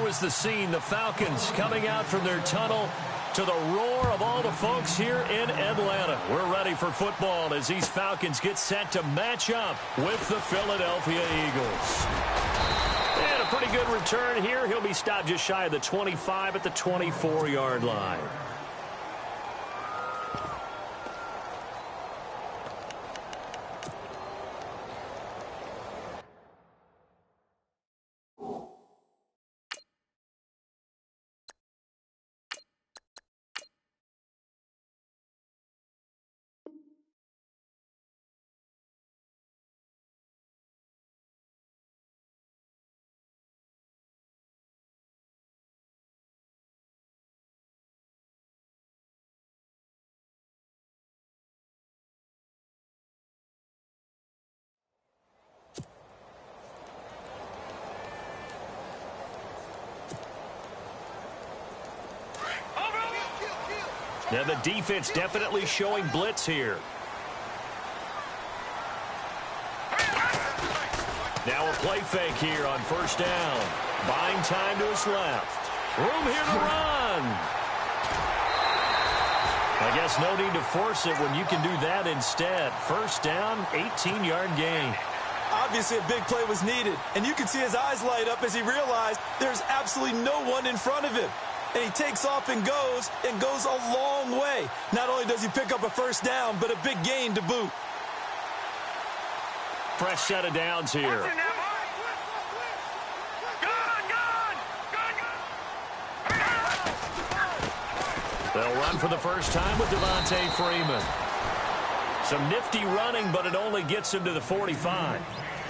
was the scene. The Falcons coming out from their tunnel to the roar of all the folks here in Atlanta. We're ready for football as these Falcons get set to match up with the Philadelphia Eagles. And a pretty good return here. He'll be stopped just shy of the 25 at the 24-yard line. Now the defense definitely showing blitz here. Now a play fake here on first down. Buying time to his left. Room here to run. I guess no need to force it when you can do that instead. First down, 18-yard gain. Obviously a big play was needed, and you can see his eyes light up as he realized there's absolutely no one in front of him. And he takes off and goes a long way. Not only does he pick up a first down, but a big gain to boot. Fresh set of downs here. They'll run for the first time with Devontae Freeman. Some nifty running, but it only gets him to the 45.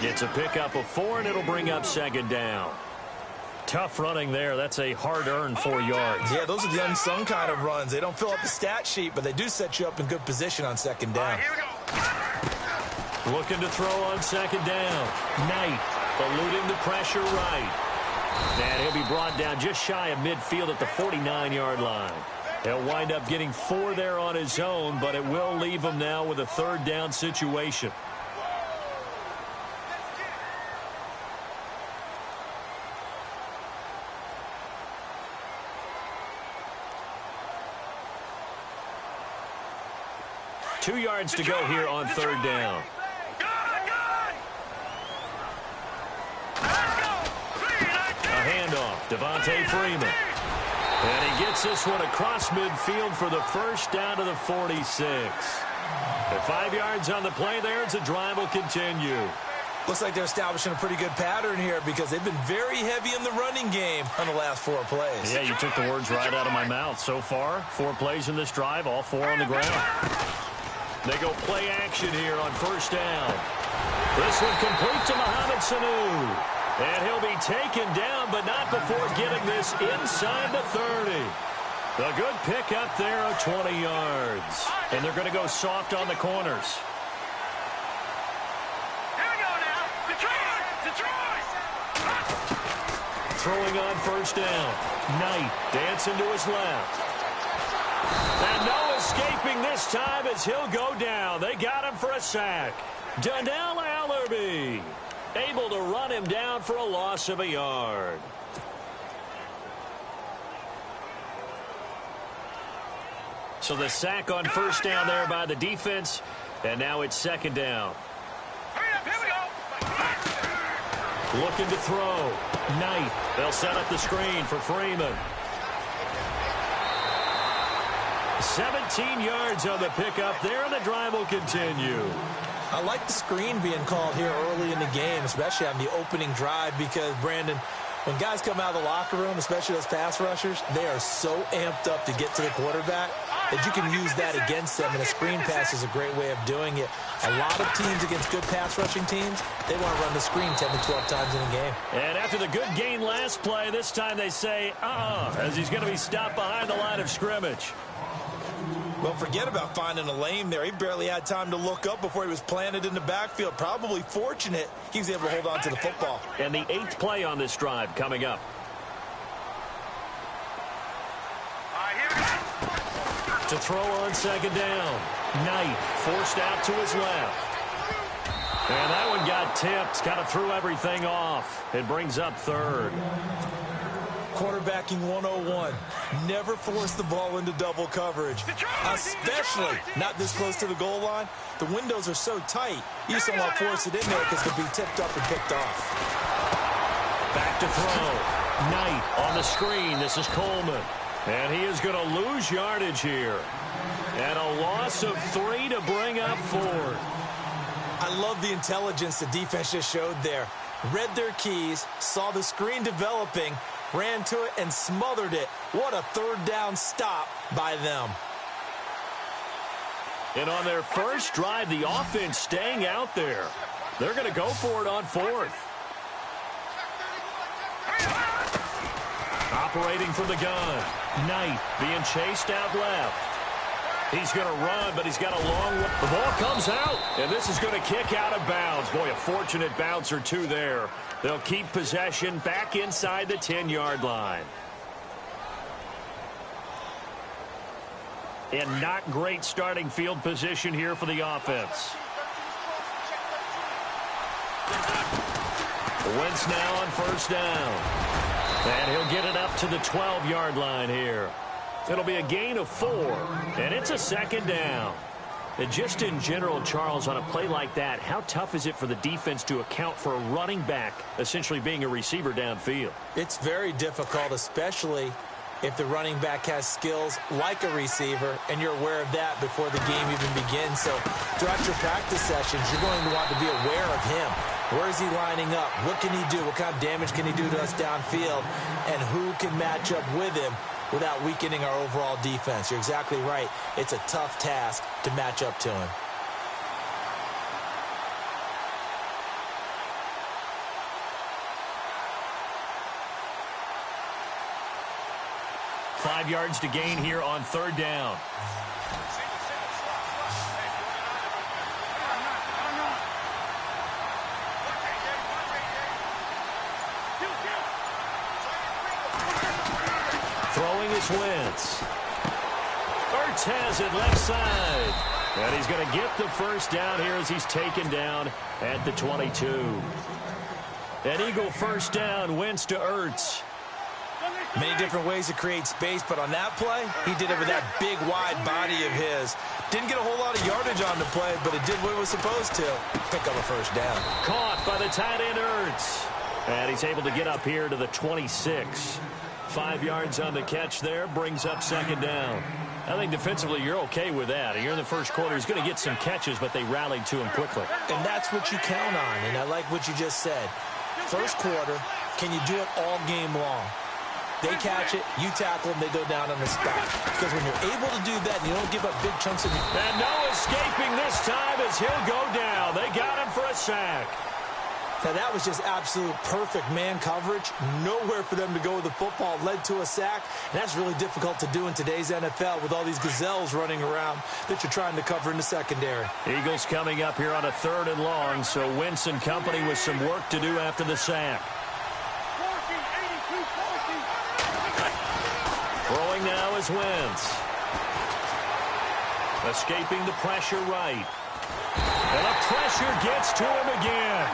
Gets a pickup of 4, and it'll bring up second down. Tough running there. That's a hard-earned 4 yards. Yeah, those are the unsung kind of runs. They don't fill up the stat sheet, but they do set you up in good position on second down. Looking to throw on second down. Knight eluding the pressure right. And he'll be brought down just shy of midfield at the 49-yard line. He'll wind up getting 4 there on his own, but it will leave him now with a third down situation. Two yards to go here on third down. A handoff, Devontae Freeman. And he gets this one across midfield for the first down to the 46. At 5 yards on the play there, as the drive will continue. Looks like they're establishing a pretty good pattern here because they've been very heavy in the running game on the last 4 plays. Yeah, you took the words right out of my mouth. So far, 4 plays in this drive, all 4 on the ground. They go play action here on first down. This one complete to Mohamed Sanu. And he'll be taken down, but not before getting this inside the 30. A good pickup there of 20 yards. And they're going to go soft on the corners. Here we go now. Detroit! Throwing on first down. Knight dancing to his left. And no escaping this time as he'll go down. They got him for a sack. Donnell Allerby able to run him down for a loss of a yard. So the sack on first down there by the defense. And now it's second down. Looking to throw. Knight. They'll set up the screen for Freeman. 17 yards on the pickup there, and the drive will continue. I like the screen being called here early in the game, especially on the opening drive, because, Brandon, when guys come out of the locker room, especially those pass rushers, they are so amped up to get to the quarterback that you can use that against them, and a screen pass is a great way of doing it. A lot of teams against good pass rushing teams, they want to run the screen 10 to 12 times in a game. And after the good gain last play, this time they say, as he's going to be stopped behind the line of scrimmage. Well, forget about finding a lane there. He barely had time to look up before he was planted in the backfield. Probably fortunate he was able to hold on to the football. And the 8th play on this drive coming up. To throw on second down. Knight forced out to his left. And that one got tipped. Kind of threw everything off. It brings up third. Quarterbacking 101. Never force the ball into double coverage, especially not this close to the goal line. The windows are so tight, you just don't want to force it in there because it could be tipped up and picked off. Back to throw. Knight on the screen. This is Coleman. And he is going to lose yardage here. And a loss of 3 to bring up 4. I love the intelligence the defense just showed there. Read their keys, saw the screen developing, ran to it, and smothered it. What a third down stop by them. And on their first drive, the offense staying out there. They're going to go for it on 4th. Operating from the gun. Knight being chased out left. He's going to run, but he's got a long way. The ball comes out, and this is going to kick out of bounds. Boy, a fortunate bounce or two there. They'll keep possession back inside the 10-yard line. And not great starting field position here for the offense. Wentz now on first down. And he'll get it up to the 12-yard line here. It'll be a gain of 4, and it's a second down. And just in general, Charles, on a play like that, how tough is it for the defense to account for a running back essentially being a receiver downfield? It's very difficult, especially if the running back has skills like a receiver, and you're aware of that before the game even begins. So throughout your practice sessions, you're going to want to be aware of him. Where is he lining up? What can he do? What kind of damage can he do to us downfield? And who can match up with him without weakening our overall defense? You're exactly right. It's a tough task to match up to him. Five yards to gain here on third down. Throwing is Wentz. Ertz has it left side. And he's going to get the first down here as he's taken down at the 22. An Eagle first down, Wentz to Ertz. Many different ways to create space, but on that play, he did it with that big, wide body of his. Didn't get a whole lot of yardage on the play, but it did what it was supposed to. Pick up a first down. Caught by the tight end, Ertz. And he's able to get up here to the 26. 5 yards on the catch there, brings up second down. I think defensively you're okay with that. Here in the first quarter, he's going to get some catches, but they rallied to him quickly. And that's what you count on, and I like what you just said. First quarter, can you do it all game long? They catch it, you tackle them, they go down on the spot. Because when you're able to do that, and you don't give up big chunks of... And no escaping this time as he'll go down. They got him for a sack. Now, that was just absolute perfect man coverage. Nowhere for them to go with the football. Led to a sack. And that's really difficult to do in today's NFL with all these gazelles running around that you're trying to cover in the secondary. Eagles coming up here on a 3rd and long, so Wentz and company with some work to do after the sack. Throwing now is Wentz. Escaping the pressure right. And the pressure gets to him again.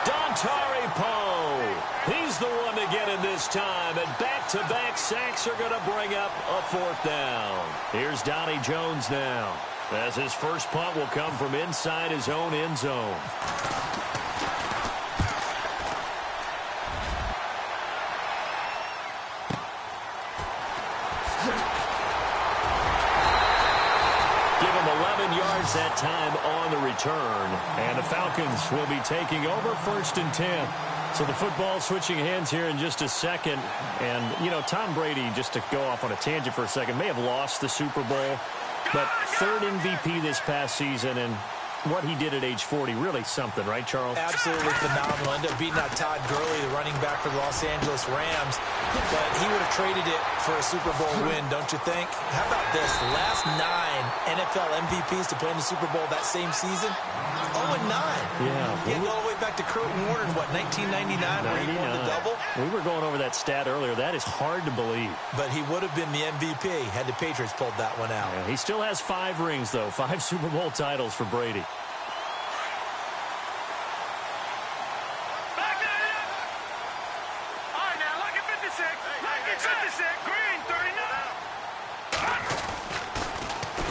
Dontari Poe. He's the one to get him this time. And back-to-back sacks are going to bring up a 4th down. Here's Donnie Jones now, as his first punt will come from inside his own end zone. That time on the return, and the Falcons will be taking over 1st and 10. So the football switching hands here in just a second. And, you know, Tom Brady, just to go off on a tangent for a second, may have lost the Super Bowl, but 3rd MVP this past season, and what he did at age 40, really something, right, Charles? Absolutely phenomenal. Ended up beating out Todd Gurley, the running back for the Los Angeles Rams. But he would have traded it for a Super Bowl win, don't you think? How about this? The last 9 NFL MVPs to play in the Super Bowl that same season, 0-9. Yeah. He had all the way back to Kurt Warner in, what, 1999, where he won the double? We were going over that stat earlier. That is hard to believe. But he would have been the MVP had the Patriots pulled that one out. Yeah, he still has 5 rings, though. 5 Super Bowl titles for Brady. Back it up. All right, now, look at 56. Green, 39.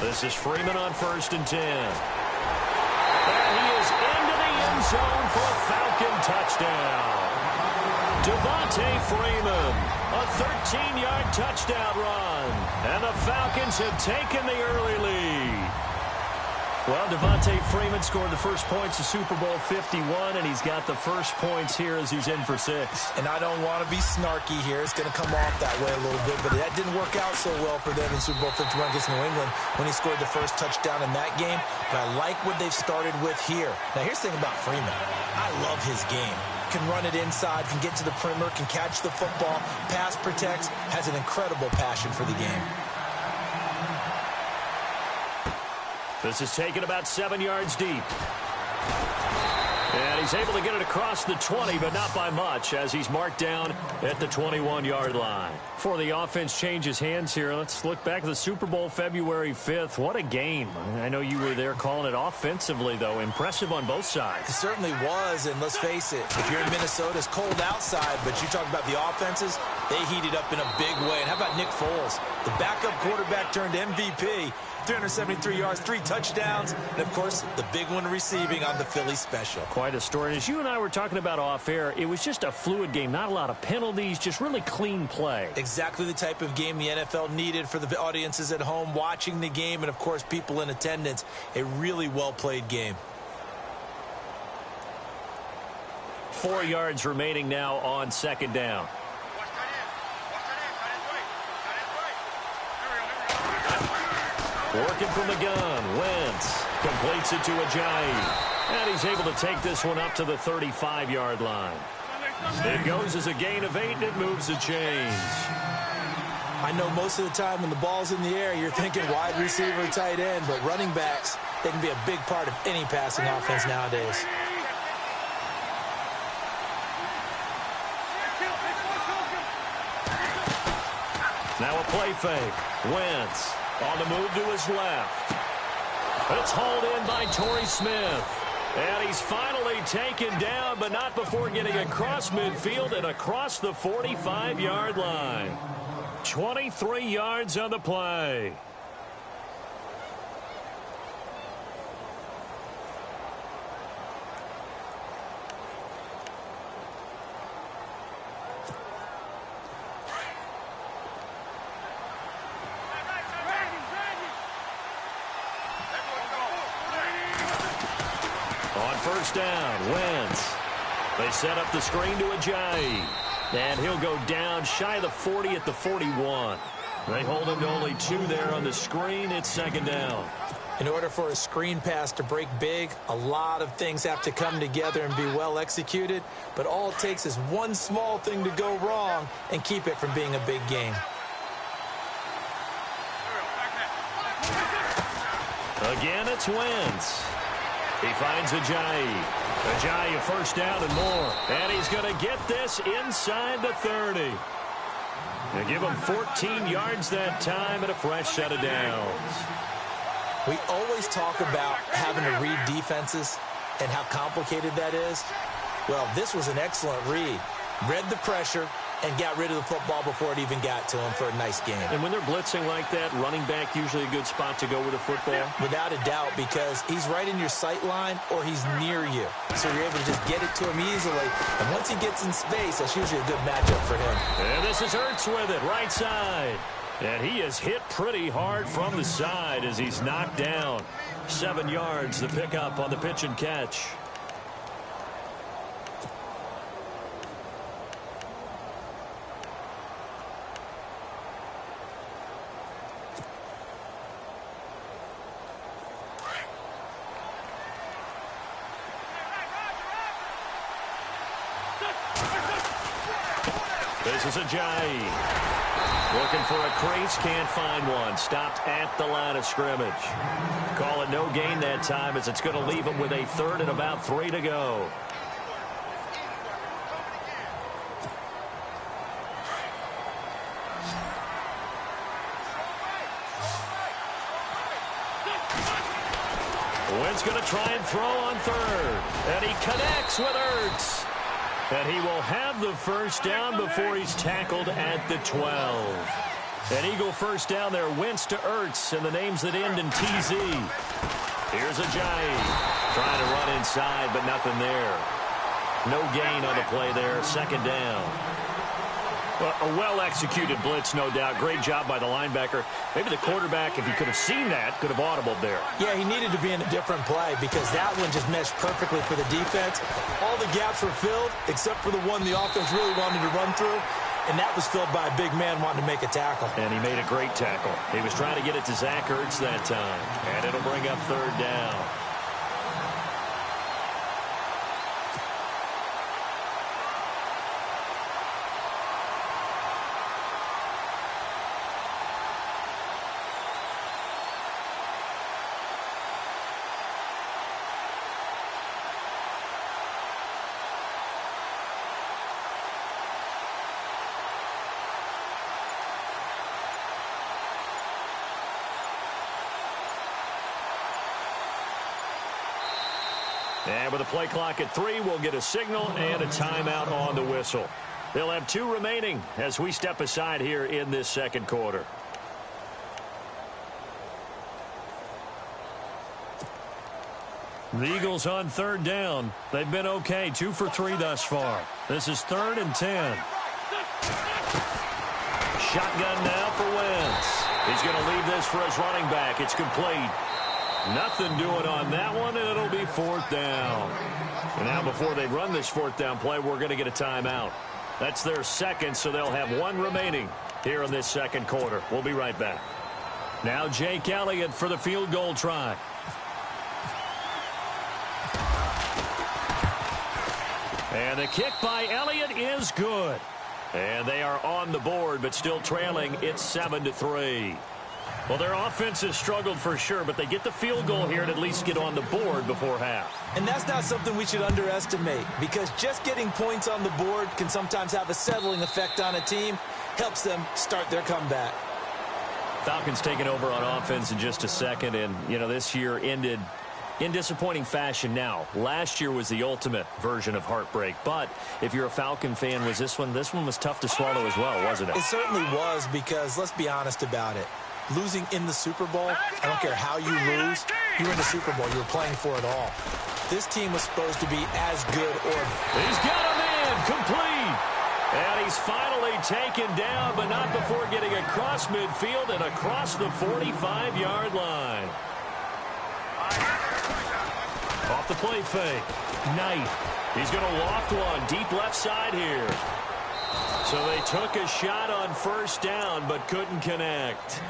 This is Freeman on 1st and 10. And he is into the end zone for a Falcon touchdown. Devontae Freeman, a 13-yard touchdown run. And the Falcons have taken the early lead. Well, Devontae Freeman scored the first points of Super Bowl 51, and he's got the first points here as he's in for 6. And I don't want to be snarky here. It's going to come off that way a little bit, but that didn't work out so well for them in Super Bowl 51 against New England when he scored the first touchdown in that game. But I like what they've started with here. Now, here's the thing about Freeman. I love his game. Can run it inside, can get to the perimeter, can catch the football, pass protects, has an incredible passion for the game. This is taken about 7 yards deep. And he's able to get it across the 20, but not by much, as he's marked down at the 21-yard line. Before the offense changes hands here, let's look back at the Super Bowl February 5th. What a game. I know you were there calling it offensively, though. Impressive on both sides. It certainly was, and let's face it, if you're in Minnesota, it's cold outside, but you talk about the offenses, they heated up in a big way. And how about Nick Foles, the backup quarterback turned MVP, 373 yards, 3 touchdowns, and, of course, the big one receiving on the Philly special. Quite a story. And as you and I were talking about off air, it was just a fluid game, not a lot of penalties, just really clean play. Exactly the type of game the NFL needed for the audiences at home watching the game and, of course, people in attendance. A really well-played game. 4 yards remaining now on 2nd down. Working from the gun, Wentz completes it to Ajayi. And he's able to take this one up to the 35-yard line. It goes as a gain of 8, and it moves the chains. I know most of the time when the ball's in the air, you're thinking wide receiver, tight end, but running backs, they can be a big part of any passing offense nowadays. Now a play fake. Wentz on the move to his left. It's hauled in by Torrey Smith. And he's finally taken down, but not before getting across midfield and across the 45-yard line. 23 yards on the play. On 1st down, Wentz. They set up the screen to Ajayi. And he'll go down shy of the 40 at the 41. They hold him to only 2 there on the screen. It's 2nd down. In order for a screen pass to break big, a lot of things have to come together and be well executed. But all it takes is one small thing to go wrong and keep it from being a big game. Again, it's Wentz. He finds Ajayi. Ajayi a 1st down and more. And he's going to get this inside the 30. They give him 14 yards that time and a fresh set of downs. We always talk about having to read defenses and how complicated that is. Well, this was an excellent read. Read the pressure and got rid of the football before it even got to him for a nice game. And when they're blitzing like that, running back usually a good spot to go with the football? Without a doubt, because he's right in your sight line or he's near you. So you're able to just get it to him easily. And once he gets in space, that's usually a good matchup for him. And this is Ertz with it, right side. And he is hit pretty hard from the side as he's knocked down. 7 yards, the pickup on the pitch and catch. This is Ajayi. Looking for a crease, can't find one. Stopped at the line of scrimmage. Call it no gain that time as it's going to leave him with a 3rd and about 3 to go. Wentz going to try and throw on 3rd. And he connects with Ertz. And he will have the first down before he's tackled at the 12. An Eagle first down there. Wentz to Ertz, and the names that end in TZ. Here's Ajayi trying to run inside, but nothing there. No gain on the play there. Second down. Well, a well-executed blitz, no doubt. Great job by the linebacker. Maybe the quarterback, if he could have seen that, could have audibled there. Yeah, he needed to be in a different play because that one just meshed perfectly for the defense. All the gaps were filled except for the one the offense really wanted to run through, and that was filled by a big man wanting to make a tackle. And he made a great tackle. He was trying to get it to Zach Ertz that time, and it'll bring up third down. And with a play clock at 3, we'll get a signal and a timeout on the whistle. They'll have 2 remaining as we step aside here in this second quarter. The Eagles on third down. They've been okay, 2 for 3 thus far. This is 3rd and 10. Shotgun now for Wentz. He's going to leave this for his running back. It's complete. Nothing doing on that one, and it'll be 4th down. And now before they run this 4th down play, we're going to get a timeout. That's their second, so they'll have 1 remaining here in this second quarter. We'll be right back. Now Jake Elliott for the field goal try. And the kick by Elliott is good. And they are on the board, but still trailing. It's 7-3. Well, their offense has struggled for sure, but they get the field goal here and at least get on the board before half. And that's not something we should underestimate, because just getting points on the board can sometimes have a settling effect on a team. Helps them start their comeback. Falcons taking over on offense in just a second, and, you know, this year ended in disappointing fashion. Now, last year was the ultimate version of heartbreak, but if you're a Falcon fan, was this one was tough to swallow as well, wasn't it? It certainly was, because let's be honest about it. Losing in the Super Bowl, I don't care how you lose, you're in the Super Bowl. You're playing for it all. This team was supposed to be as good or... He's got him in, complete. And he's finally taken down, but not before getting across midfield and across the 45-yard line. Off the play fake. Knight. He's going to loft one deep left side here. So they took a shot on first down, but couldn't connect.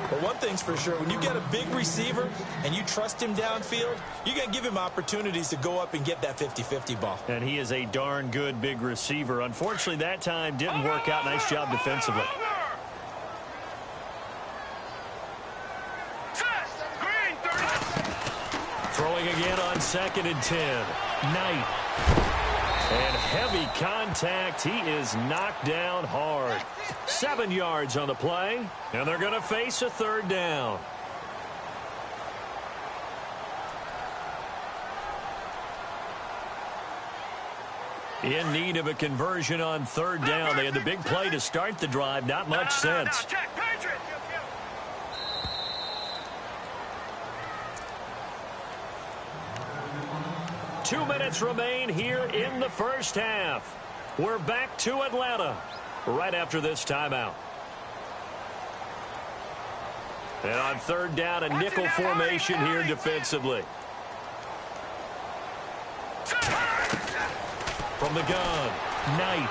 Well, one thing's for sure. When you get a big receiver and you trust him downfield, you're going to give him opportunities to go up and get that 50-50 ball. And he is a darn good big receiver. Unfortunately, that time didn't work out. Nice job defensively. Throwing again on 2nd and 10. Knight. And heavy contact. He is knocked down hard. 7 yards on the play, and they're going to face a 3rd down. In need of a conversion on 3rd down. They had the big play to start the drive. Not much sense. 2 minutes remain here in the first half. We're back to Atlanta right after this timeout. And on 3rd down, a nickel formation here defensively. From the gun, Knight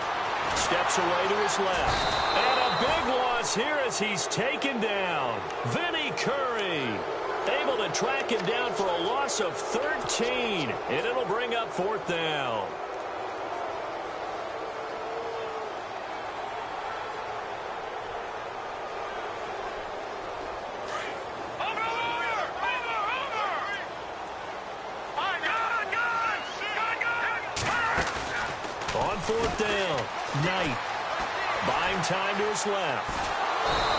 steps away to his left. And a big loss here as he's taken down. Vinny Curry able to track him down for a loss of 13. And it'll bring up 4th down. On 4th down, Knight buying time to his left.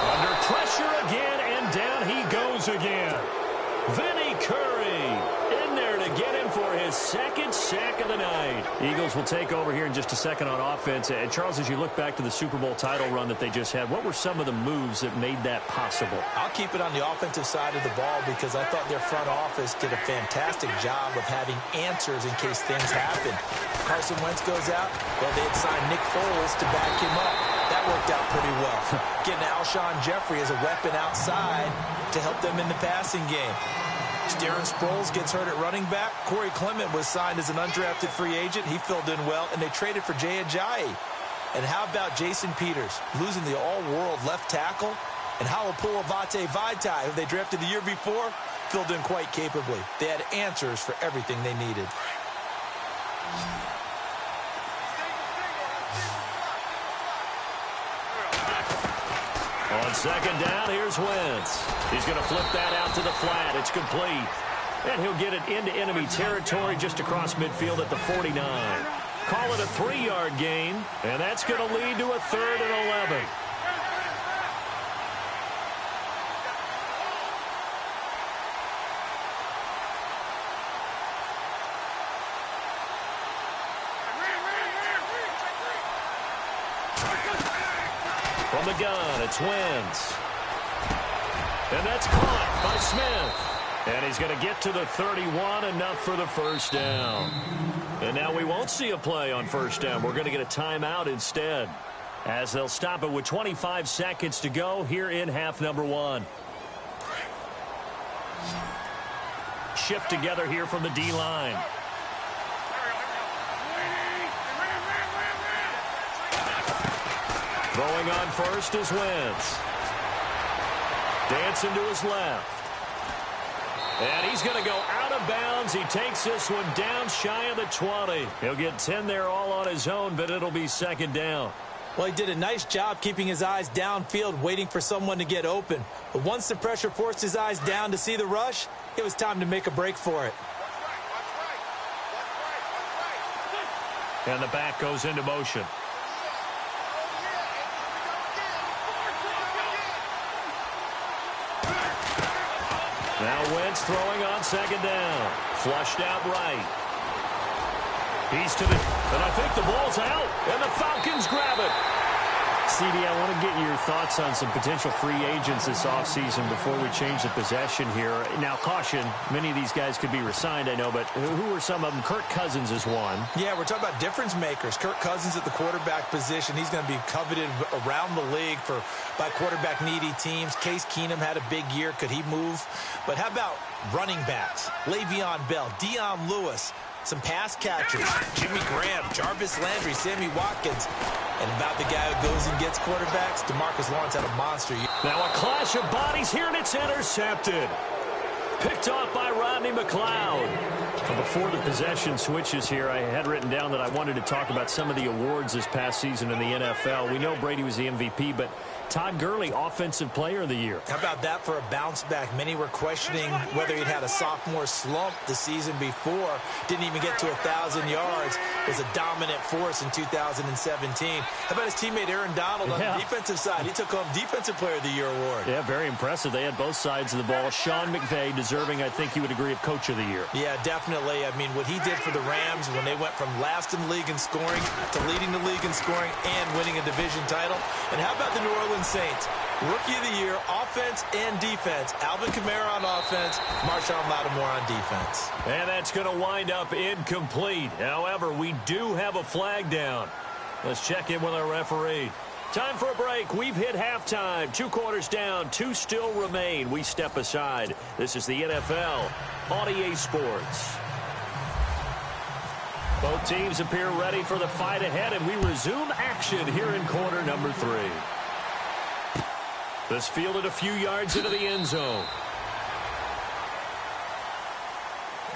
Under pressure again, and down he goes again. Vinny Curry in there to get him for his second sack of the night. Eagles will take over here in just a second on offense. And Charles, as you look back to the Super Bowl title run that they just had, what were some of the moves that made that possible? I'll keep it on the offensive side of the ball because I thought their front office did a fantastic job of having answers in case things happen. Carson Wentz goes out. Well, they had signed Nick Foles to back him up. That worked out pretty well. Getting Alshon Jeffrey as a weapon outside to help them in the passing game. Darren Sproles gets hurt at running back. Corey Clement was signed as an undrafted free agent. He filled in well, and they traded for Jay Ajayi. And how about Jason Peters losing the all-world left tackle? And Halapoulivaati Vaitai, who they drafted the year before, filled in quite capably. They had answers for everything they needed. On second down, here's Wentz. He's going to flip that out to the flat. It's complete. And he'll get it into enemy territory just across midfield at the 49. Call it a 3-yard gain, and that's going to lead to a 3rd and 11. From the gun, it's Wentz. And that's caught by Smith. And he's going to get to the 31, enough for the first down. And now we won't see a play on first down. We're going to get a timeout instead, as they'll stop it with 25 seconds to go here in half number 1. Shift together here from the D-line. Throwing on first is Wentz. Dancing to his left. And he's going to go out of bounds. He takes this one down shy of the 20. He'll get 10 there all on his own, but it'll be second down. Well, he did a nice job keeping his eyes downfield, waiting for someone to get open. But once the pressure forced his eyes down to see the rush, it was time to make a break for it. And the back goes into motion. Now Wentz throwing on second down. Flushed out right. He's to the... And I think the ball's out. And the Falcons grab it. CD, I want to get your thoughts on some potential free agents this offseason before we change the possession here. Now, caution, many of these guys could be re-signed, I know, but who are some of them? Kirk Cousins is one. Yeah, we're talking about difference makers. Kirk Cousins at the quarterback position. He's going to be coveted around the league by quarterback-needy teams. Case Keenum had a big year. Could he move? But how about running backs? Le'Veon Bell, Dion Lewis, some pass catchers, Jimmy Graham, Jarvis Landry, Sammy Watkins. And about the guy who goes and gets quarterbacks, DeMarcus Lawrence had a monster year. Now a clash of bodies here, and it's intercepted. Picked off by Rodney McLeod. Before the possession switches here, I had written down that I wanted to talk about some of the awards this past season in the NFL. We know Brady was the MVP, but Todd Gurley, Offensive Player of the Year. How about that for a bounce back? Many were questioning whether he'd had a sophomore slump the season before. Didn't even get to 1,000 yards. Was a dominant force in 2017. How about his teammate Aaron Donald on the defensive side? He took home Defensive Player of the Year award. Yeah, very impressive. They had both sides of the ball. Sean McVay deserving, I think you would agree, of Coach of the Year. Yeah, definitely. I mean, what he did for the Rams when they went from last in the league in scoring to leading the league in scoring and winning a division title. And how about the New Orleans Saints? Rookie of the Year, offense and defense. Alvin Kamara on offense, Marshawn Lattimore on defense. And that's going to wind up incomplete. However, we do have a flag down. Let's check in with our referee. Time for a break. We've hit halftime. 2 quarters down. 2 still remain. We step aside. This is the NFL on EA Sports. Both teams appear ready for the fight ahead, and we resume action here in quarter number 3. This fielded a few yards into the end zone.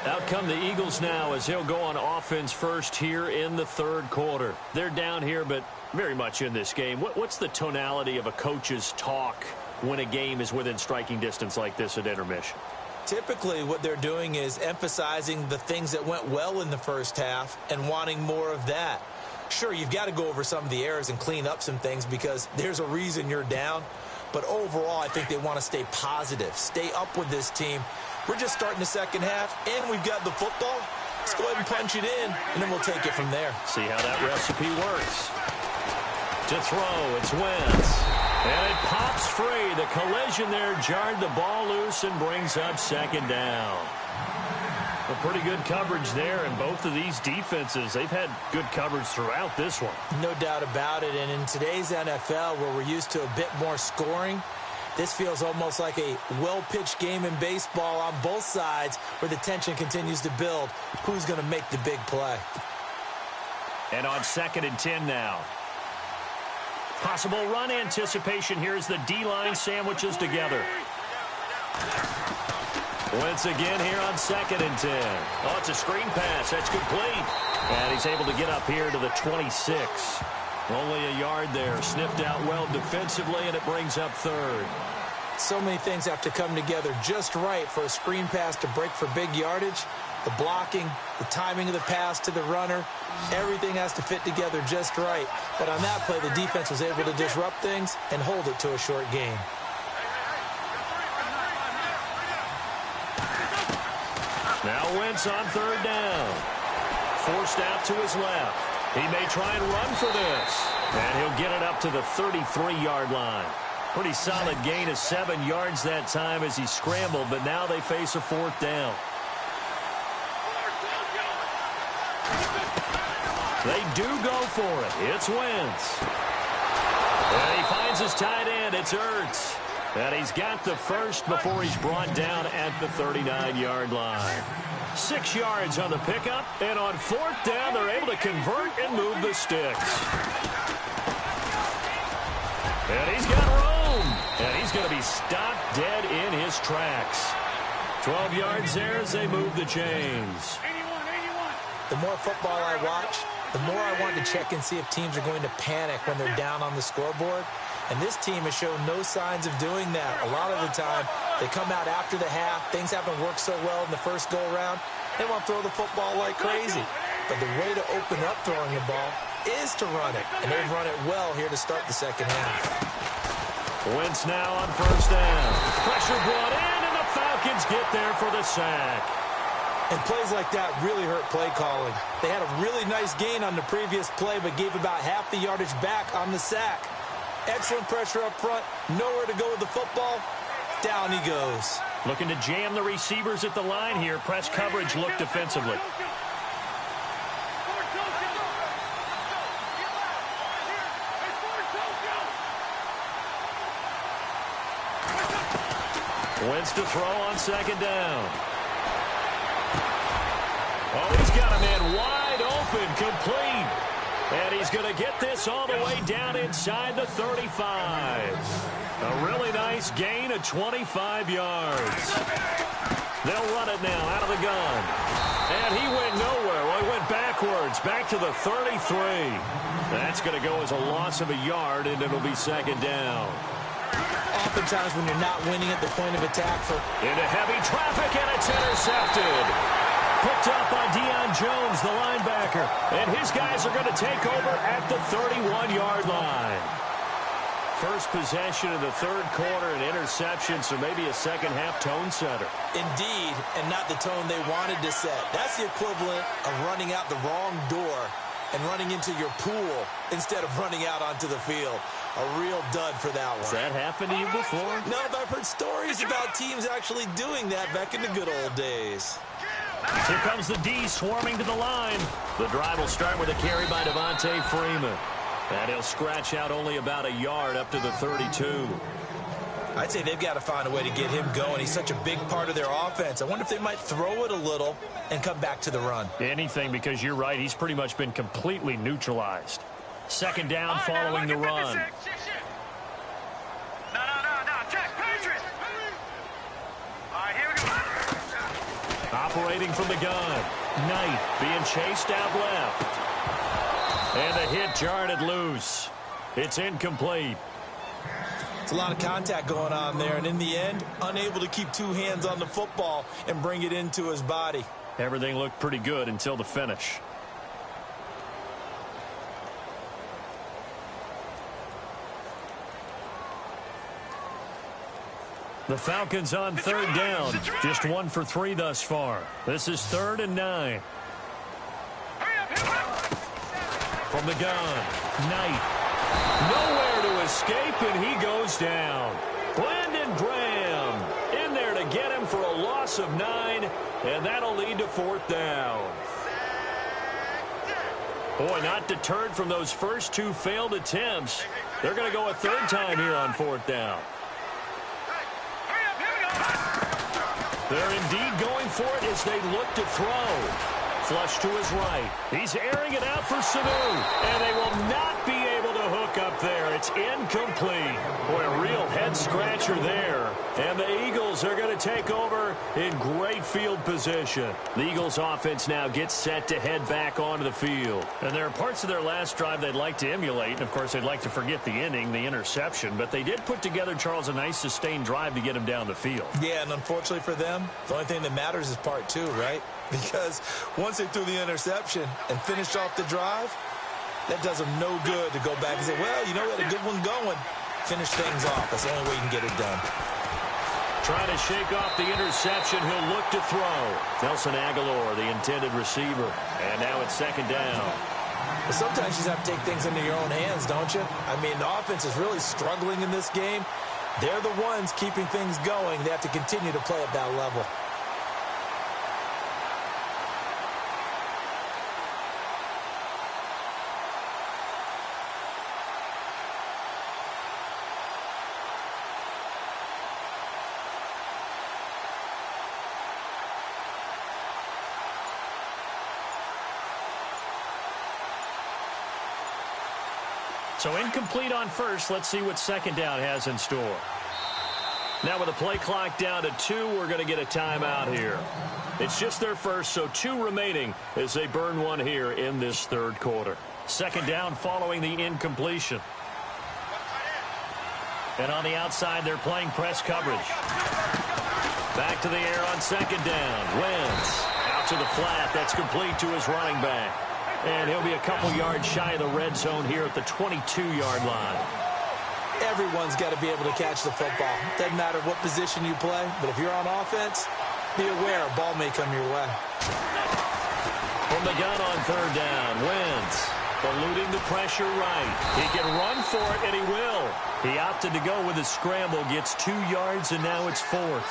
Out come the Eagles now as they'll go on offense first here in the 3rd quarter. They're down here, but very much in this game. What's the tonality of a coach's talk when a game is within striking distance like this at intermission? Typically, what they're doing is emphasizing the things that went well in the first half and wanting more of that. Sure, you've got to go over some of the errors and clean up some things because there's a reason you're down. But overall, I think they want to stay positive, stay up with this team, We're just starting the second half, and we've got the football. Let's go ahead and punch it in, and then we'll take it from there. See how that recipe works. To throw, it's Wentz. And it pops free. The collision there jarred the ball loose and brings up second down. A pretty good coverage there, and both of these defenses, they've had good coverage throughout this one. No doubt about it, and in today's NFL, where we're used to a bit more scoring, this feels almost like a well-pitched game in baseball on both sides where the tension continues to build. Who's going to make the big play? And on 2nd and 10 now. Possible run anticipation here as the D-line sandwiches together. Once again here on 2nd and 10. Oh, it's a screen pass. That's complete. And he's able to get up here to the 26. Only a yard there. Sniffed out well defensively, and it brings up 3rd. So many things have to come together just right for a screen pass to break for big yardage. The blocking, the timing of the pass to the runner, everything has to fit together just right. But on that play, the defense was able to disrupt things and hold it to a short game. Now Wentz on 3rd down. Forced out to his left. He may try and run for this. And he'll get it up to the 33-yard line. Pretty solid gain of 7 yards that time as he scrambled, but now they face a 4th down. They do go for it. It's Wentz. And he finds his tight end. It's Ertz. And he's got the first before he's brought down at the 39-yard line. 6 yards on the pickup, and on 4th down, they're able to convert and move the sticks. And he's got room, and he's going to be stopped dead in his tracks. 12 yards there as they move the chains. The more football I watch, the more I want to check and see if teams are going to panic when they're down on the scoreboard. And this team has shown no signs of doing that. A lot of the time, they come out after the half. Things haven't worked so well in the first go-around. They want to throw the football like crazy. But the way to open up throwing the ball is to run it. And they've run it well here to start the second half. Wentz now on 1st down. Pressure brought in, and the Falcons get there for the sack. And plays like that really hurt play calling. They had a really nice gain on the previous play, but gave about half the yardage back on the sack. Excellent pressure up front. Nowhere to go with the football. Down he goes. Looking to jam the receivers at the line here. Press coverage look defensively. Wentz to throw on 2nd down. Oh, he's got a man wide open, complete. And he's going to get this all the way down inside the 35. A really nice gain of 25 yards. They'll run it now out of the gun. And he went nowhere. Well, he went backwards, back to the 33. That's going to go as a loss of a yard, and it'll be 2nd down. Oftentimes when you're not winning at the point of attack for... Into heavy traffic, and it's intercepted. Picked up by Deion Jones, the linebacker. And his guys are going to take over at the 31-yard line. First possession of the 3rd quarter, an interception, so maybe a second-half tone setter. Indeed, and not the tone they wanted to set. That's the equivalent of running out the wrong door and running into your pool instead of running out onto the field. A real dud for that one. Has that happened to you before? No, but I've heard stories about teams actually doing that back in the good old days. Here comes the D swarming to the line. The drive will start with a carry by Devontae Freeman. And he'll scratch out only about a yard up to the 32. I'd say they've got to find a way to get him going. He's such a big part of their offense. I wonder if they might throw it a little and come back to the run. Anything, because you're right. He's pretty much been completely neutralized. 2nd down following the run. No. Check, Patriot. All right, here we go. Operating from the gun. Knight being chased out left. And the hit jarred it loose. It's incomplete. It's a lot of contact going on there, and in the end, unable to keep 2 hands on the football and bring it into his body. Everything looked pretty good until the finish. The Falcons on third down. Just 1 for 3 thus far. This is 3rd and 9. From the gun, Knight. Nowhere to escape, and he goes down. Brandon Graham in there to get him for a loss of 9, and that'll lead to 4th down. Boy, not deterred from those first 2 failed attempts. They're going to go a 3rd time here on 4th down. They're indeed going for it as they look to throw. Flush to his right. He's airing it out for Sanu, and they will not be able to hook up there. It's incomplete. Boy, a real head-scratcher there. And the Eagles are going to take over in great field position. The Eagles offense now gets set to head back onto the field. And there are parts of their last drive they'd like to emulate. And, of course, they'd like to forget the inning, the interception. But they did put together, Charles, a nice sustained drive to get him down the field. Yeah, and unfortunately for them, the only thing that matters is part 2, right? Because once they threw the interception and finished off the drive, that does them no good to go back and say, well, you know, we had a good one going. Finish things off. That's the only way you can get it done. Trying to shake off the interception. He'll look to throw. Nelson Aguilar, the intended receiver. And now it's 2nd down. But sometimes you just have to take things into your own hands, don't you? I mean, the offense is really struggling in this game. They're the ones keeping things going. They have to continue to play at that level. So incomplete on first. Let's see what 2nd down has in store. Now with the play clock down to 2, we're going to get a timeout here. It's just their first, so 2 remaining as they burn 1 here in this 3rd quarter. 2nd down following the incompletion. And on the outside, they're playing press coverage. Back to the air on 2nd down. Wentz out to the flat. That's complete to his running back. And he'll be a couple yards shy of the red zone here at the 22-yard line. Everyone's got to be able to catch the football. Doesn't matter what position you play, but if you're on offense, be aware a ball may come your way. From the gun on 3rd down, Wentz eluding the pressure right. He can run for it, and he will. He opted to go with a scramble, gets 2 yards, and now it's 4th.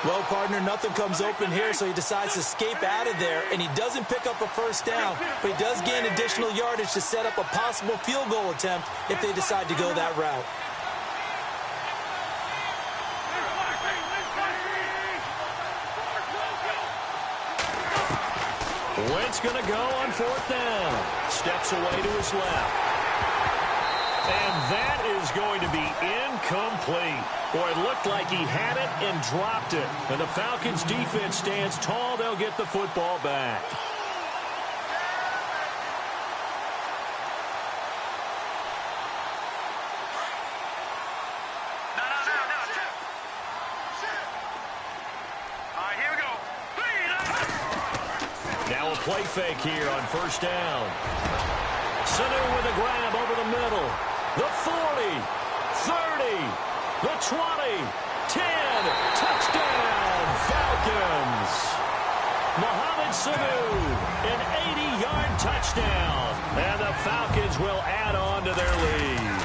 Well, partner, nothing comes open here, so he decides to escape out of there, and he doesn't pick up a 1st down, but he does gain additional yardage to set up a possible field goal attempt if they decide to go that route. Wentz going to go on 4th down. Steps away to his left. And that is going to be incomplete. Boy, it looked like he had it and dropped it. And the Falcons' defense stands tall. They'll get the football back. All right, here we go. Now a play fake here on 1st down. Sanu with a grab over the middle. The 40, 30, the 20, 10, touchdown, Falcons. Mohamed Sanu, an 80-yard touchdown, and the Falcons will add on to their lead.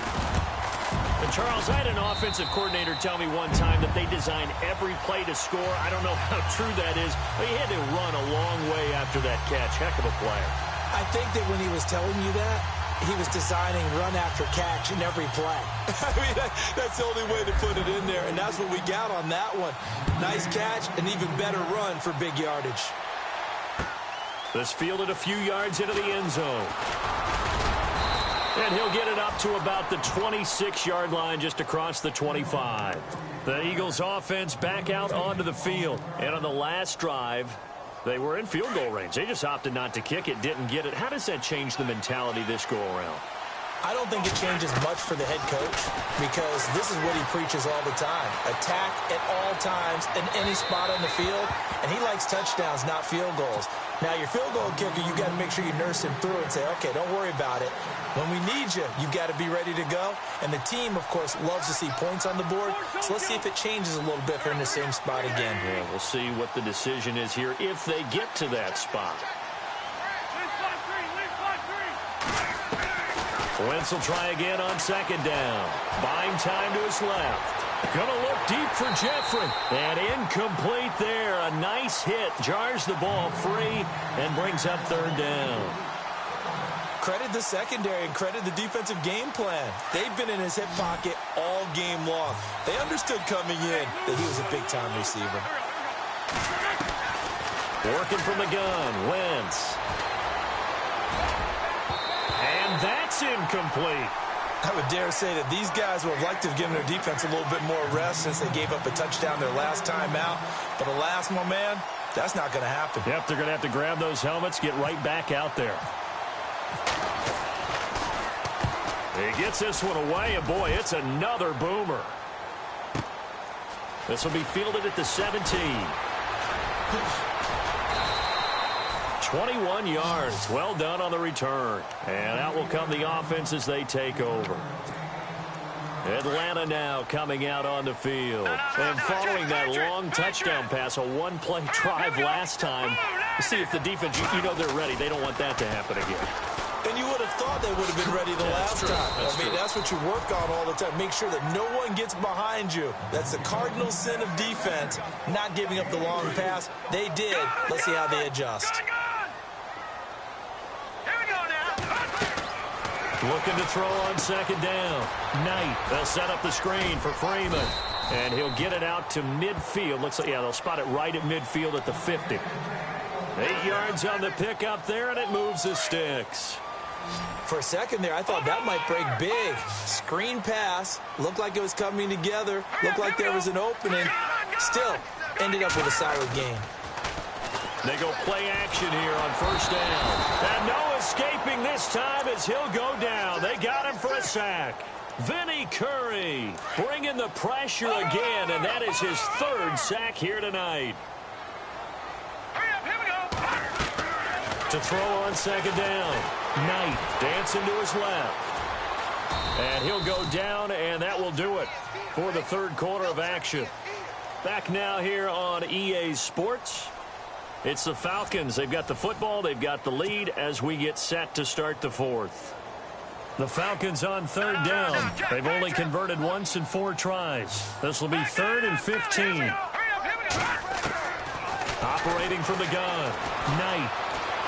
And Charles, I had an offensive coordinator tell me one time that they design every play to score. I don't know how true that is, but he had to run a long way after that catch. Heck of a play. I think that when he was telling you that, he was designing run after catch in every play. I mean, that's the only way to put it in there, and that's what we got on that one. Nice catch, an even better run for big yardage. This fielded a few yards into the end zone. And he'll get it up to about the 26-yard line just across the 25. The Eagles offense back out onto the field. And on the last drive, they were in field goal range. They just opted not to kick it, didn't get it. How does that change the mentality this go-around? I don't think it changes much for the head coach because this is what he preaches all the time. Attack at all times in any spot on the field, and he likes touchdowns, not field goals. Now, your field goal kicker, you got to make sure you nurse him through and say, okay, don't worry about it. When we need you, you got to be ready to go. And the team, of course, loves to see points on the board. So let's see if it changes a little bit if they're in the same spot again. Yeah, we'll see what the decision is here if they get to that spot. Wentz will try again on second down. Buying time to his left. Gonna look deep for Jeffrey. And incomplete there. A nice hit. Jars the ball free and brings up third down. Credit the secondary and credit the defensive game plan. They've been in his hip pocket all game long. They understood coming in that he was a big-time receiver. Working from the gun. Wentz. And that's incomplete. I would dare say that these guys would have liked to have given their defense a little bit more rest since they gave up a touchdown their last time out. But alas, my man, that's not going to happen. Yep, they're going to have to grab those helmets, get right back out there. He gets this one away, and boy, it's another boomer. This will be fielded at the 17. 21 yards. Well done on the return. And out will come the offense as they take over. Atlanta now coming out on the field. And following that long touchdown pass, a one-play drive last time, we'll see if the defense, you know they're ready. They don't want that to happen again. And you would have thought they would have been ready the last time. That's what you work on all the time. Make sure that no one gets behind you. That's the cardinal sin of defense, not giving up the long pass. They did. Let's see how they adjust. Looking to throw on second down. Knight. They'll set up the screen for Freeman. And he'll get it out to midfield. Looks like, yeah, they'll spot it right at midfield at the 50. 8 yards on the pickup there, and it moves the sticks. For a second there, I thought that might break big. Screen pass. Looked like it was coming together. Looked like there was an opening. Still, ended up with a solid game. They go play action here on first down. And no escaping this time as he'll go down. They got him for a sack. Vinny Curry bringing the pressure again, and that is his third sack here tonight. To throw on second down. Knight dancing to his left. And he'll go down, and that will do it for the third quarter of action. Back now here on EA Sports. It's the Falcons. They've got the football. They've got the lead as we get set to start the fourth. The Falcons on third down. They've only converted once in 4 tries. This will be 3rd and 15. Operating from the gun. Knight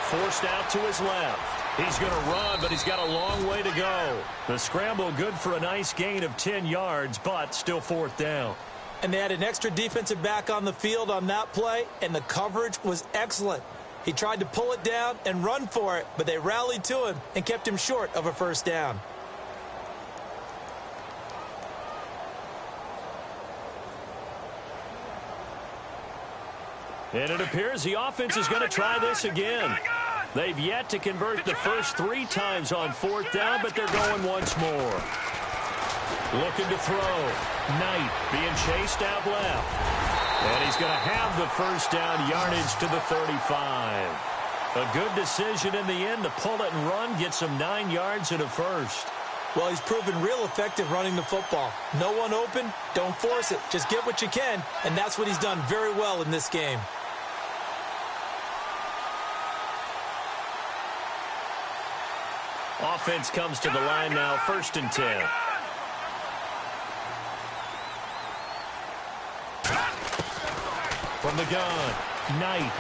forced out to his left. He's going to run, but he's got a long way to go. The scramble good for a nice gain of 10 yards, but still 4th down. And they had an extra defensive back on the field on that play, and the coverage was excellent. He tried to pull it down and run for it, but they rallied to him and kept him short of a first down. And it appears the offense is going to try this again. They've yet to convert the first 3 times on 4th down, but they're going once more. Looking to throw. Knight being chased out left. And he's going to have the first down, yardage to the 35. A good decision in the end to pull it and run, get some 9 yards and a first. Well, he's proven real effective running the football. No one open, don't force it. Just get what you can, and that's what he's done very well in this game. Offense comes to the line now, 1st and 10. From the gun, Knight.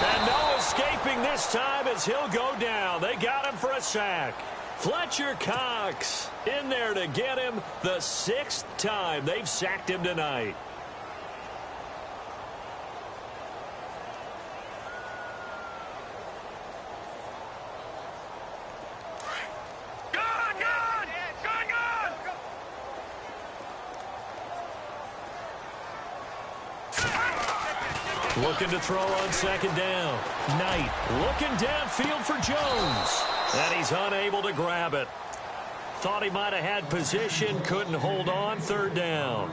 And no escaping this time as he'll go down. They got him for a sack. Fletcher Cox in there to get him the 6th time they've sacked him tonight. Looking to throw on second down. Knight looking downfield for Jones. And he's unable to grab it. Thought he might have had position, couldn't hold on, third down.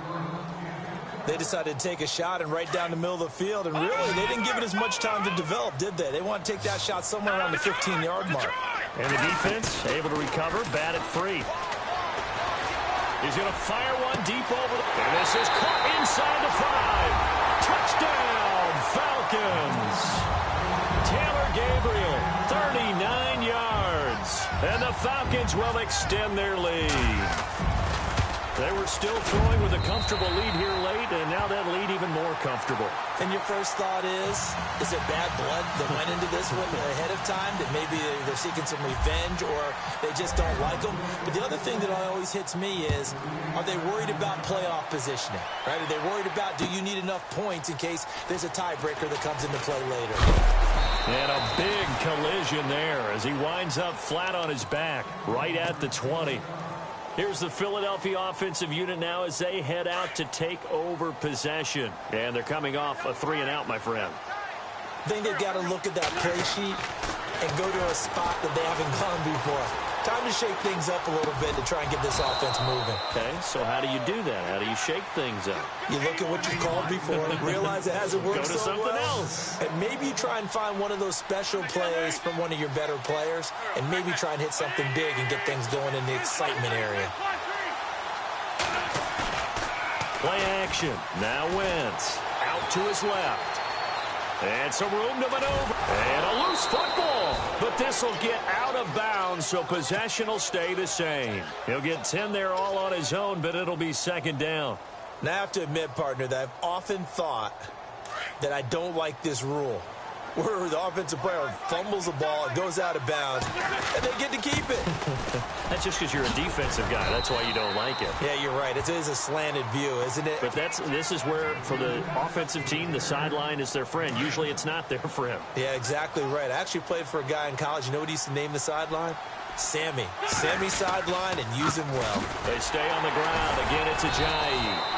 They decided to take a shot and right down the middle of the field, and really, they didn't give it as much time to develop, did they? They want to take that shot somewhere around the 15-yard mark. And the defense able to recover, bat it free. He's going to fire one deep over. And this is caught inside the 5. Touchdown, Falcons. Taylor Gabriel, 39 yards. And the Falcons will extend their lead. They were still throwing with a comfortable lead here late, and now that lead even more comfortable. And your first thought is it bad blood that went into this one ahead of time, that maybe they're seeking some revenge or they just don't like them? But the other thing that always hits me is, are they worried about playoff positioning? Right? Are they worried about, do you need enough points in case there's a tiebreaker that comes into play later? And a big collision there as he winds up flat on his back right at the 20. Here's the Philadelphia offensive unit now as they head out to take over possession. And they're coming off a 3-and-out, my friend. I think they've got to look at that play sheet and go to a spot that they haven't gone before. Time to shake things up a little bit to try and get this offense moving. Okay, so how do you do that? How do you shake things up? You look at what you've called before, realize it hasn't worked Go to so something well, else. and maybe you try and find one of those special plays from one of your better players, and maybe try and hit something big and get things going in the excitement area. Play action. Now Wentz out to his left. And some room to maneuver. And a loose football. But this will get out of bounds, so possession will stay the same. He'll get 10 there all on his own, but it'll be second down. Now, I have to admit, partner, that I've often thought that I don't like this rule, where the offensive player fumbles the ball, it goes out of bounds, and they get to keep it. That's just because you're a defensive guy. That's why you don't like it. Yeah, you're right. It is a slanted view, isn't it? But this is where, for the offensive team, the sideline is their friend. Usually it's not their friend. Yeah, exactly right. I actually played for a guy in college. You know what he used to name the sideline? Sammy. Sammy sideline, and use him well. They stay on the ground. Again, it's Ajayi.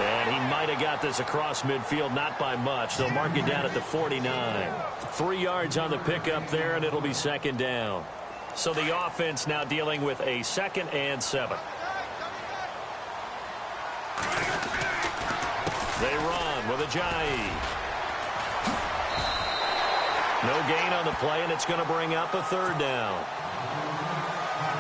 And he might have got this across midfield, not by much. They'll mark it down at the 49. 3 yards on the pickup there, and it'll be second down. So the offense now dealing with a 2nd and 7. They run with Ajayi. No gain on the play, and it's going to bring up a 3rd down.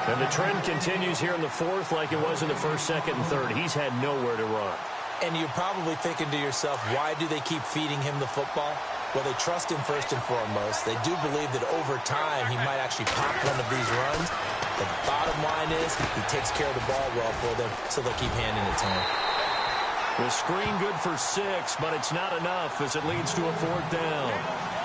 And the trend continues here in the 4th like it was in the 1st, 2nd, and 3rd. He's had nowhere to run. And you're probably thinking to yourself, why do they keep feeding him the football? Well, they trust him first and foremost. They do believe that over time he might actually pop one of these runs. The bottom line is he takes care of the ball well for them, so they'll keep handing it to him. The screen good for 6, but it's not enough as it leads to a 4th down.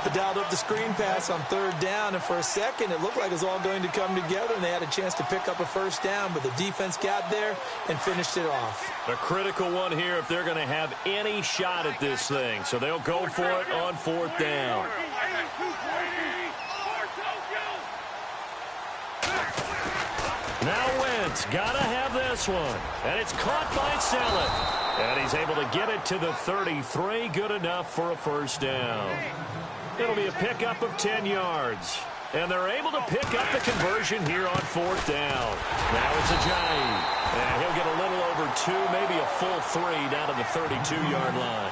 They dialed up the screen pass on 3rd down, and for a second it looked like it was all going to come together, and they had a chance to pick up a 1st down, but the defense got there and finished it off. A critical one here if they're going to have any shot at this thing, so they'll go for it on 4th down. Now Wentz got to have this one, and it's caught by Selleck. And he's able to get it to the 33, good enough for a 1st down. It'll be a pickup of 10 yards. And they're able to pick up the conversion here on 4th down. Now it's Ajayi. And he'll get a little over 2, maybe a full 3 down to the 32-yard line.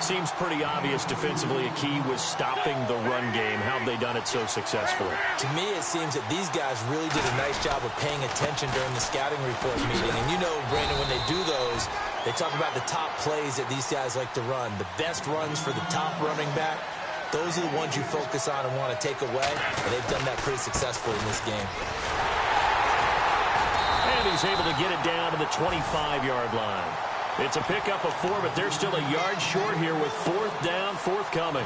Seems pretty obvious defensively a key was stopping the run game. How have they done it so successfully? To me, it seems that these guys really did a nice job of paying attention during the scouting report meeting. And you know, Brandon, when they do those, they talk about the top plays that these guys like to run. The best runs for the top running back, those are the ones you focus on and want to take away. And they've done that pretty successfully in this game. And he's able to get it down to the 25-yard line. It's a pickup of 4, but they're still a yard short here with 4th down forthcoming.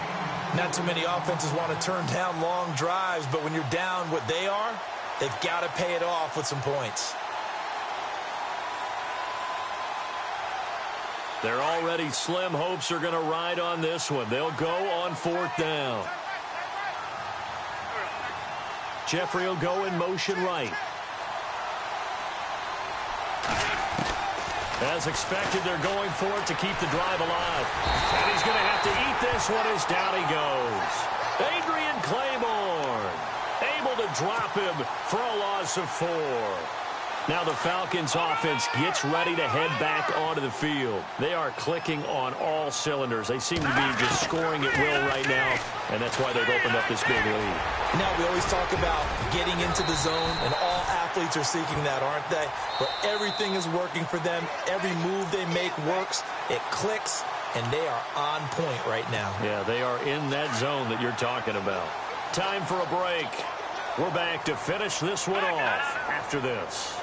Not too many offenses want to turn down long drives, but when you're down what they are, they've got to pay it off with some points. Their already slim hopes are going to ride on this one. They'll go on 4th down. Jeffrey will go in motion right. As expected, they're going for it to keep the drive alive. And he's going to have to eat this one as down he goes. Adrian Claiborne able to drop him for a loss of 4. Now the Falcons offense gets ready to head back onto the field. They are clicking on all cylinders. They seem to be just scoring at will right now, and that's why they've opened up this big lead. Now, we always talk about getting into the zone, and all athletes are seeking that, aren't they? But everything is working for them. Every move they make works. It clicks, and they are on point right now. Yeah, they are in that zone that you're talking about. Time for a break. We're back to finish this one off after this.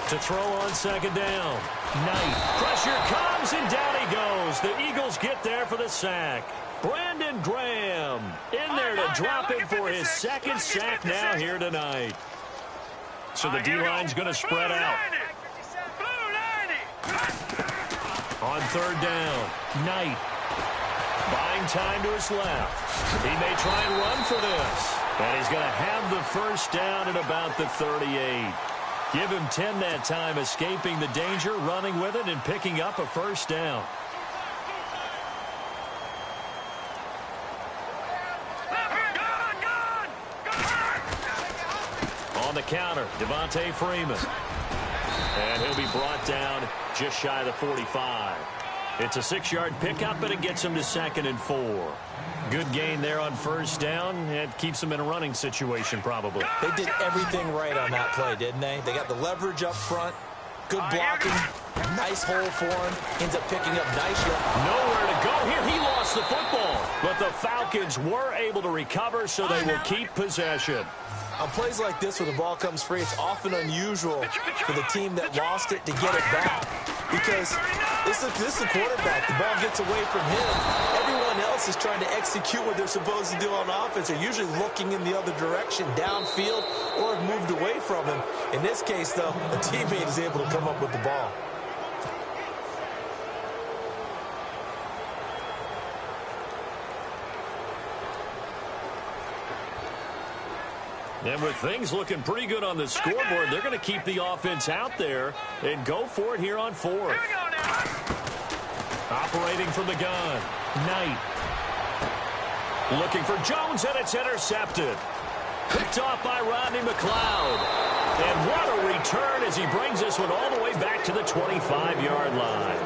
To throw on second down. Knight. Pressure comes, and down he goes. The Eagles get there for the sack. Brandon Graham in there to drop him for his second sack now here tonight. So the D-line's going to spread out. On third down, Knight. Buying time to his left. He may try and run for this. And he's going to have the first down at about the 38. Give him 10 that time, escaping the danger, running with it, and picking up a first down. On the counter, Devontae Freeman. And he'll be brought down just shy of the 45. It's a 6-yard pickup, and it gets him to 2nd and 4. Good gain there on first down. It keeps them in a running situation, probably. They did everything right on that play, didn't they? They got the leverage up front, good blocking, nice hole for him, ends up picking up nice yards. Nowhere to go here. He lost the football, but the Falcons were able to recover, so they will keep possession. On plays like this where the ball comes free, it's often unusual for the team that lost it to get it back, because this is the quarterback. The ball gets away from him. Everyone else is trying to execute what they're supposed to do on offense. They're usually looking in the other direction, downfield, or have moved away from him. In this case, though, a teammate is able to come up with the ball. And with things looking pretty good on the scoreboard, they're going to keep the offense out there and go for it here on 4th. Operating from the gun, Knight. Looking for Jones, and it's intercepted. Picked off by Rodney McLeod. And what a return as he brings this one all the way back to the 25-yard line.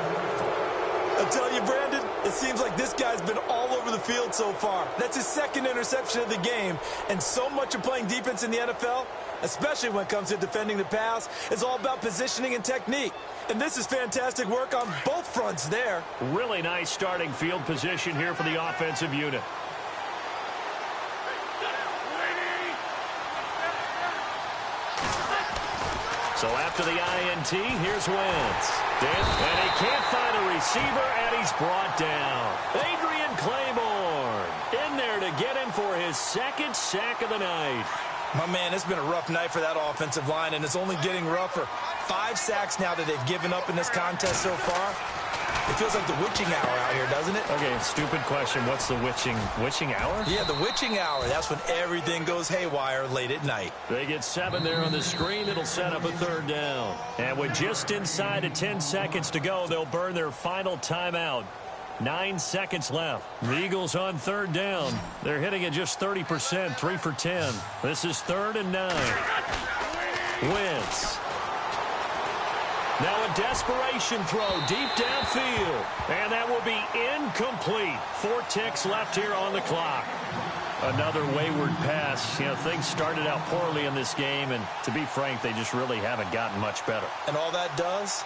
I tell you, Brandon, it seems like this guy's been all over the field so far. That's his 2nd interception of the game. And so much of playing defense in the NFL, especially when it comes to defending the pass, is all about positioning and technique. And this is fantastic work on both fronts there. Really nice starting field position here for the offensive unit. So after the INT, here's Wentz. And he can't find a receiver, and he's brought down. Adrian Claiborne in there to get him for his 2nd sack of the night. My man, it's been a rough night for that offensive line, and it's only getting rougher. 5 sacks now that they've given up in this contest so far. It feels like the witching hour out here, doesn't it? Okay, stupid question. What's the witching hour? Yeah, the witching hour. That's when everything goes haywire late at night. They get 7 there on the screen. It'll set up a 3rd down. And with just inside of 10 seconds to go, they'll burn their final timeout. 9 seconds left. The Eagles on 3rd down. They're hitting at just 30%, 3 for 10. This is 3rd and 9. Wentz. Now a desperation throw deep downfield. And that will be incomplete. 4 ticks left here on the clock. Another wayward pass. You know, things started out poorly in this game, and to be frank, they just really haven't gotten much better. And all that does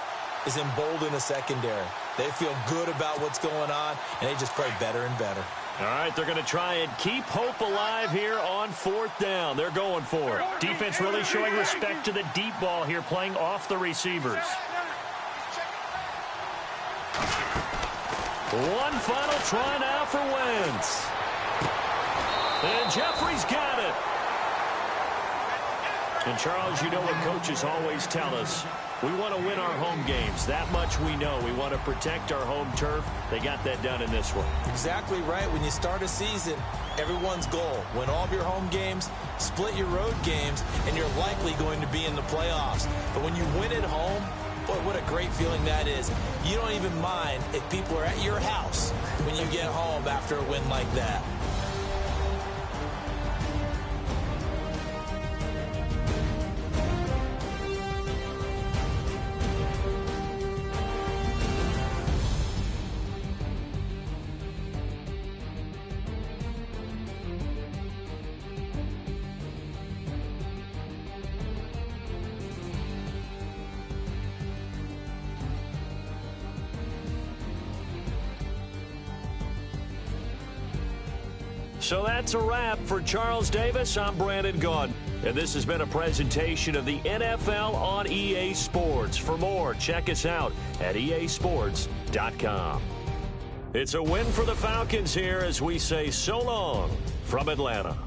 is embolden the secondary. They feel good about what's going on, and they just play better and better. All right, they're going to try and keep hope alive here on 4th down. They're going for it. Defense really showing respect to the deep ball here, playing off the receivers. One final try now for Wentz. And Jeffrey's got it. And, Charles, you know what coaches always tell us. We want to win our home games. That much we know. We want to protect our home turf. They got that done in this one. Exactly right. When you start a season, everyone's goal, win all of your home games, split your road games, and you're likely going to be in the playoffs. But when you win at home, boy, what a great feeling that is. You don't even mind if people are at your house when you get home after a win like that. So that's a wrap for Charles Davis. I'm Brandon Gaudin. And this has been a presentation of the NFL on EA Sports. For more, check us out at easports.com. It's a win for the Falcons here as we say so long from Atlanta.